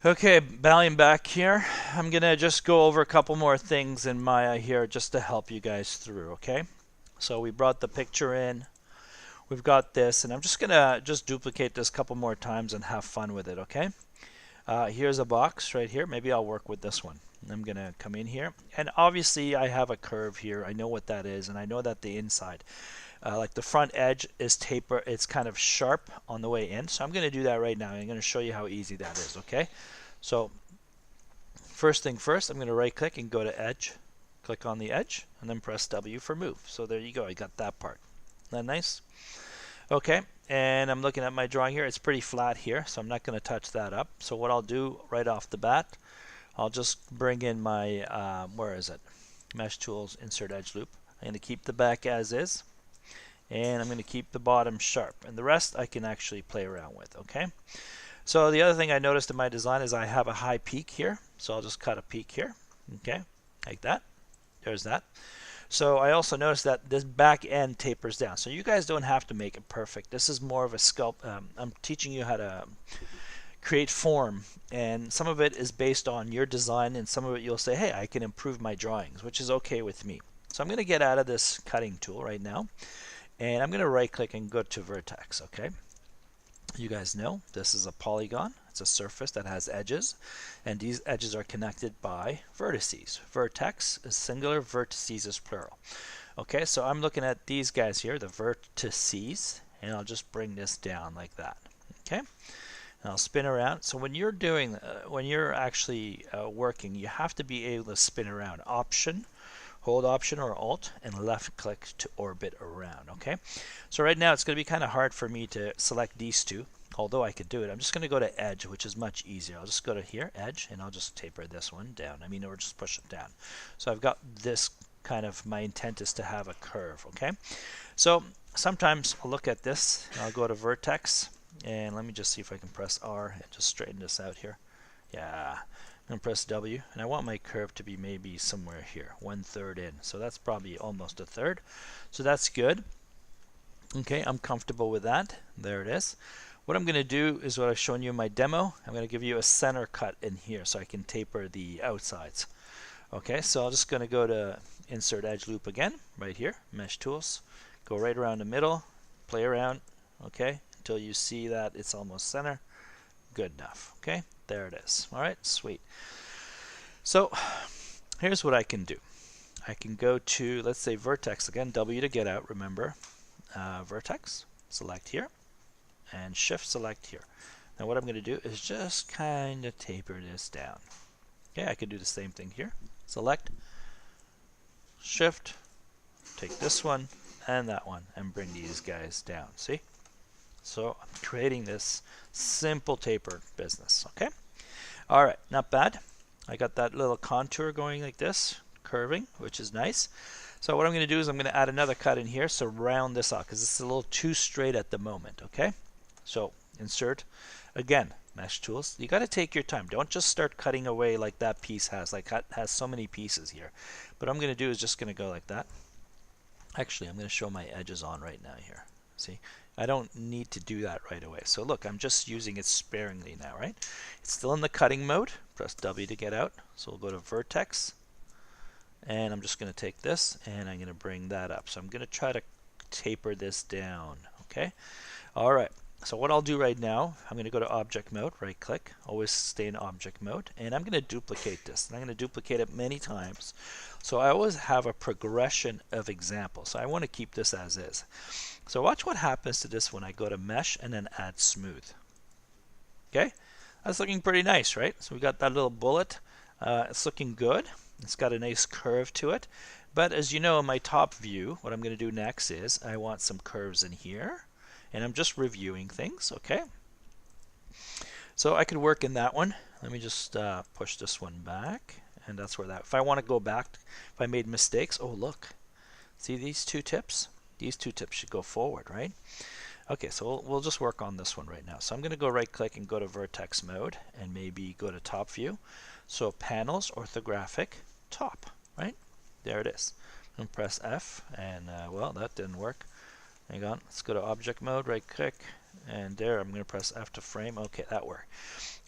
Okay, bowing back here. I'm gonna just go over a couple more things in Maya here just to help you guys through, okay? So we brought the picture in. We've got this, and I'm just gonna duplicate this a couple more times and have fun with it, okay? Here's a box right here. Maybe I'll work with this one. I'm gonna come in here, and obviously I have a curve here. I know what that is, and I know that the inside, like the front edge is taper. It's kind of sharp on the way in. So I'm gonna do that right now. I'm gonna show you how easy that is, okay? So first thing first, I'm gonna right click and go to edge. Click on the edge, and then press W for move. So there you go. I got that part. Isn't that nice? Okay, and I'm looking at my drawing here. It's pretty flat here, so I'm not going to touch that up. So what I'll do right off the bat, I'll just bring in my, where is it? Mesh Tools, Insert Edge Loop. I'm going to keep the back as is, and I'm going to keep the bottom sharp. And the rest I can actually play around with, okay? So the other thing I noticed in my design is I have a high peak here. So I'll just cut a peak here, okay? Like that. There's that. So I also noticed that this back end tapers down. So you guys don't have to make it perfect. This is more of a sculpt. I'm teaching you how to create form, and some of it is based on your design, and some of it you'll say, hey, I can improve my drawings, which is okay with me. So I'm going to get out of this cutting tool right now, and I'm going to right click and go to vertex, okay? You guys know this is a polygon. It's a surface that has edges, and these edges are connected by vertices. Vertex is singular, vertices is plural. Okay, so I'm looking at these guys here, the vertices, and I'll just bring this down like that. Okay, and I'll spin around. So when you're doing, when you're actually working, you have to be able to spin around. Hold Option or Alt, and left click to orbit around, okay? So right now it's going to be kind of hard for me to select these two, although I could do it. I'm just going to go to Edge, which is much easier. I'll just go to here, Edge, and I'll just taper this one down. Or just push it down. So I've got this kind of, my intent is to have a curve, okay? So sometimes I'll look at this, I'll go to Vertex, and let me just see if I can press R and just straighten this out here. Yeah. I'm going to press W, and I want my curve to be maybe somewhere here, 1/3 in. So that's probably almost a third. So that's good. Okay, I'm comfortable with that. There it is. What I'm going to do is what I've shown you in my demo. I'm going to give you a center cut in here so I can taper the outsides. Okay, so I'm just going to go to Insert Edge Loop again, right here, Mesh Tools. Go right around the middle, play around, okay, until you see that it's almost center. Good enough. Okay, there it is. All right, sweet. So here's what I can do. I can go to, let's say, Vertex again, W to get out, remember. Vertex, select here, and Shift select here. Now what I'm going to do is just kind of taper this down. Okay, I could do the same thing here. Select, Shift, take this one and that one, and bring these guys down. See? So I'm creating this simple taper business, okay? All right, not bad. I got that little contour going like this, curving, which is nice. So what I'm going to do is I'm going to add another cut in here, so round this out, because it's a little too straight at the moment, okay? So insert, again, Mesh Tools. You got to take your time. Don't just start cutting away like that piece has. Like that has so many pieces here. What I'm going to do is just going to go like that. Actually, I'm going to show my edges on right now here. See? I don't need to do that right away. So look, I'm just using it sparingly now, right? It's still in the cutting mode. Press W to get out. So we'll go to Vertex. And I'm just going to take this and I'm going to bring that up. So I'm going to try to taper this down, okay? All right. So what I'll do right now, I'm going to go to Object Mode, right click, always stay in Object Mode, and I'm going to duplicate this. And I'm going to duplicate it many times. So I always have a progression of examples. So I want to keep this as is. So watch what happens to this when I go to Mesh and then add Smooth. Okay, that's looking pretty nice, right? So we got that little bullet. It's looking good. It's got a nice curve to it. But as you know, in my top view, what I'm going to do next is I want some curves in here. And I'm just reviewing things, okay? So I could work in that one. Let me just push this one back. And that's where that, if I want to go back, if I made mistakes, oh look. See these two tips? These two tips should go forward, right? Okay, so we'll just work on this one right now. So I'm going to go right click and go to Vertex Mode and maybe go to Top View. So Panels, Orthographic, Top, right? There it is. And press F, and well, that didn't work. Hang on, let's go to Object Mode, right click, and there I'm going to press F to frame. Okay, that worked.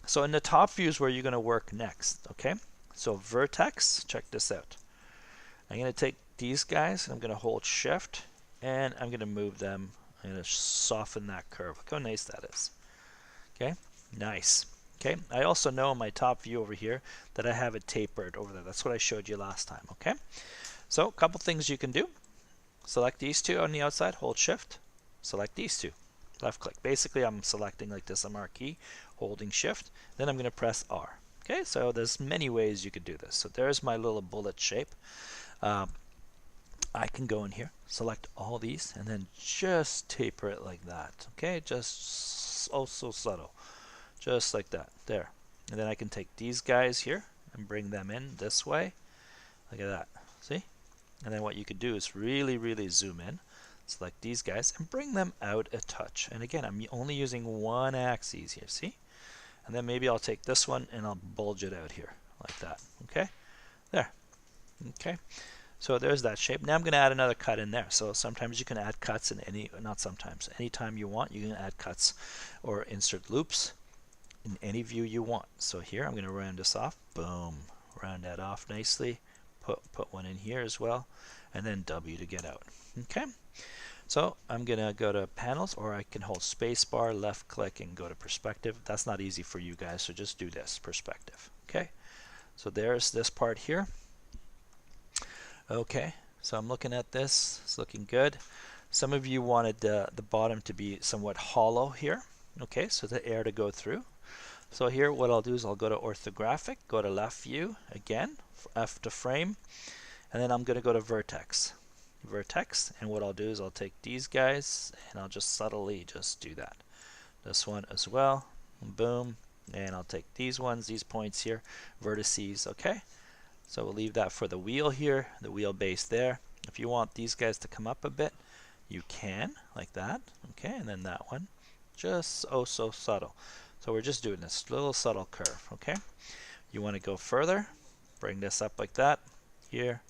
So in the top view is where you're going to work next. Okay, so vertex, check this out. I'm going to take these guys and I'm going to hold shift and I'm going to move them. I'm going to soften that curve. Look how nice that is. Okay, nice. Okay, I also know in my top view over here that I have it tapered over there. That's what I showed you last time. Okay, so a couple things you can do. Select these two on the outside, hold shift, select these two, left click. Basically I'm selecting like this, a marquee, holding shift, then I'm going to press R. Okay, so there's many ways you could do this. So there's my little bullet shape. I can go in here, select all these, and then just taper it like that. Okay, just oh so subtle, just like that, there. And then I can take these guys here and bring them in this way. Look at that, see? And then what you could do is really zoom in, select these guys, and bring them out a touch. And again, I'm only using one axis here, see? And then maybe I'll take this one and I'll bulge it out here, like that, okay? There, okay? So there's that shape. Now I'm going to add another cut in there. So sometimes you can add cuts in not sometimes, anytime you want, you can add cuts or insert loops in any view you want. So here I'm going to round this off, boom, round that off nicely, put one in here as well, and then W to get out. Okay, so I'm going to go to panels, or I can hold spacebar, left click, and go to perspective. That's not easy for you guys, so just do this, perspective. Okay, so there's this part here. Okay, so I'm looking at this, it's looking good. Some of you wanted the bottom to be somewhat hollow here. Okay, so the air to go through. So here what I'll do is I'll go to orthographic, go to left view again, F to frame, and then I'm going to go to vertex. And what I'll do is I'll take these guys and I'll just subtly just do that. This one as well, boom, and I'll take these ones, these points here, vertices, okay? So we'll leave that for the wheel here, the wheel base there. If you want these guys to come up a bit, you can, like that, okay? And then that one, just oh so subtle. So we're just doing this little subtle curve, okay? You want to go further, bring this up like that, here,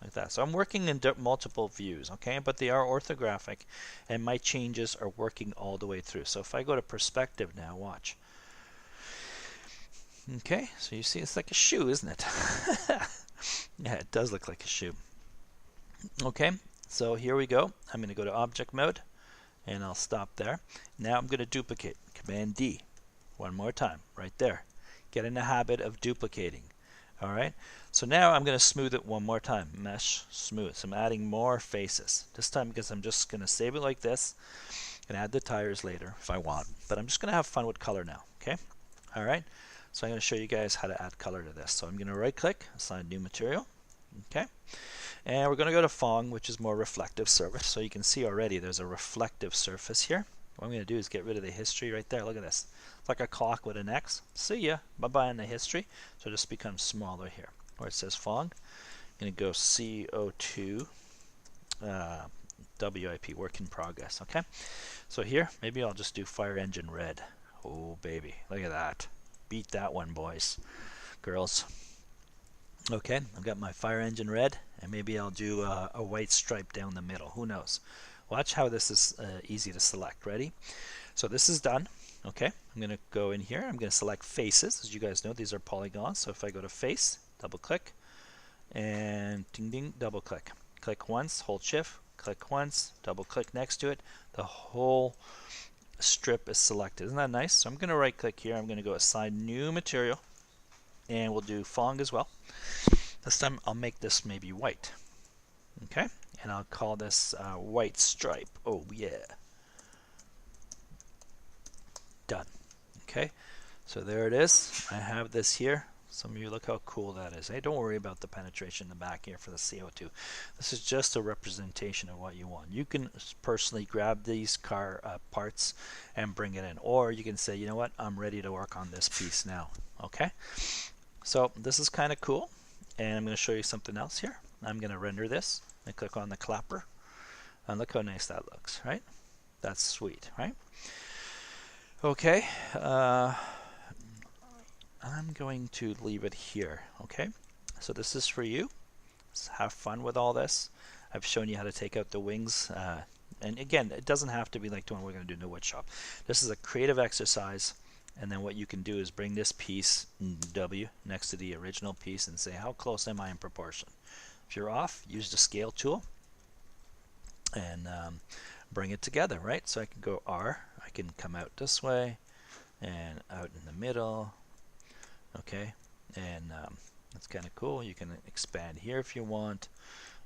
like that. So I'm working in multiple views, okay? But they are orthographic, and my changes are working all the way through. So if I go to perspective now, watch. Okay, so you see it's like a shoe, isn't it? Yeah, it does look like a shoe. Okay, so here we go. I'm going to go to object mode, and I'll stop there. Now I'm going to duplicate. Command D. One more time, right there. Get in the habit of duplicating. All right, so now I'm going to smooth it one more time. Mesh, smooth. So I'm adding more faces. This time because I'm just going to save it like this and add the tires later if I want. But I'm just going to have fun with color now, okay? All right, so I'm going to show you guys how to add color to this. So I'm going to right click, assign new material, okay? And we're going to go to Fong, which is more reflective surface. So you can see already there's a reflective surface here. What I'm going to do is get rid of the history right there. Look at this. It's like a clock with an X. See ya. Bye-bye in the history. So it just becomes smaller here. Where it says Fong, I'm going to go CO2 WIP, work in progress. Okay. So here, maybe I'll just do fire engine red. Oh, baby. Look at that. Beat that one, boys. Girls. Okay. I've got my fire engine red. And maybe I'll do a white stripe down the middle. Who knows? Watch how this is easy to select. Ready? So this is done. Okay, I'm going to go in here. I'm going to select faces. As you guys know, these are polygons. So if I go to face, double click, and ding ding, double click. Click once, hold shift, click once, double click next to it. The whole strip is selected. Isn't that nice? So I'm going to right click here. I'm going to go assign new material, and we'll do Fong as well. This time I'll make this maybe white. Okay, and I'll call this white stripe. Oh yeah. Done. Okay, so there it is. I have this here. Some of you look how cool that is. Hey, don't worry about the penetration in the back here for the CO2. This is just a representation of what you want. You can personally grab these car parts and bring it in, or you can say, you know what, I'm ready to work on this piece now. Okay, so this is kind of cool, and I'm going to show you something else here. I'm going to render this and click on the clapper, and look how nice that looks, right? That's sweet, right? Okay, I'm going to leave it here, okay? So this is for you. Let's have fun with all this. I've shown you how to take out the wings And again, it doesn't have to be like the one we're going to do in the wood shop. This is a creative exercise, and then what you can do is bring this piece W next to the original piece and say, how close am I in proportion? If you're off, use the scale tool and bring it together, right? So I can go R, I can come out this way and out in the middle, okay? And that's kind of cool. You can expand here if you want,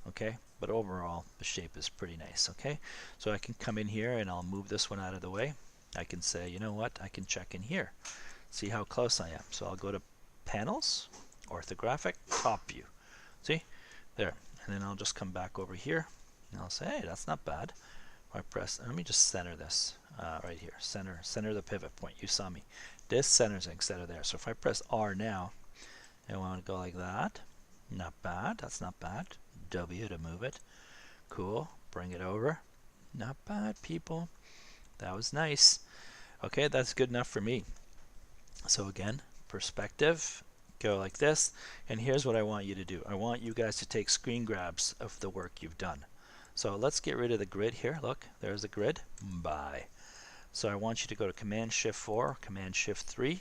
okay? But overall, the shape is pretty nice, okay? So I can come in here and I'll move this one out of the way. I can say, you know what? I can check in here, see how close I am. So I'll go to Panels, Orthographic, Top View. See? There. And then I'll just come back over here and I'll say, hey, that's not bad. I press, let me just center this right here. Center the pivot point. You saw me. This centers instead of there. So if I press R now, I want to go like that. Not bad. That's not bad. W to move it. Cool. Bring it over. Not bad, people. That was nice. Okay, that's good enough for me. So again, perspective. Go like this. And here's what I want you to do. I want you guys to take screen grabs of the work you've done. So let's get rid of the grid here. Look, there's the grid. Bye. So I want you to go to Command-Shift-4, Command-Shift-3,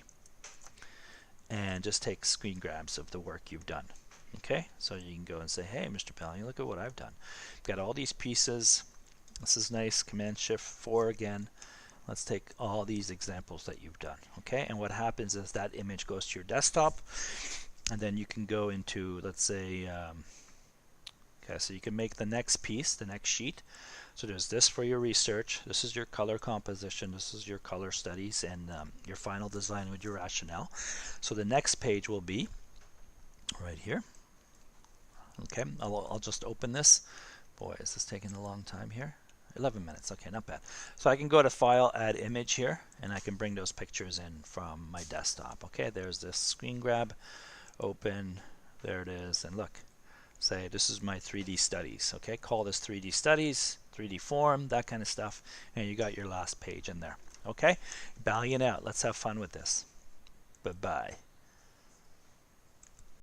and just take screen grabs of the work you've done. Okay, so you can go and say, hey, Mr. Pelling, look at what I've done. Got all these pieces. This is nice. Command-Shift-4 again. Let's take all these examples that you've done. Okay, and what happens is that image goes to your desktop, and then you can go into, let's say, okay, so you can make the next piece, the next sheet. So there's this for your research. This is your color composition. This is your color studies and your final design with your rationale. So the next page will be right here. Okay, I'll just open this. Boy, is this taking a long time here. 11 minutes. Okay, not bad. So I can go to File, Add Image here, and I can bring those pictures in from my desktop. Okay, there's this screen grab. Open. There it is. And look. Say this is my 3D studies. Okay, call this 3D studies, 3D form, that kind of stuff, and you got your last page in there. Okay, ballyin' out. Let's have fun with this. Bye-bye.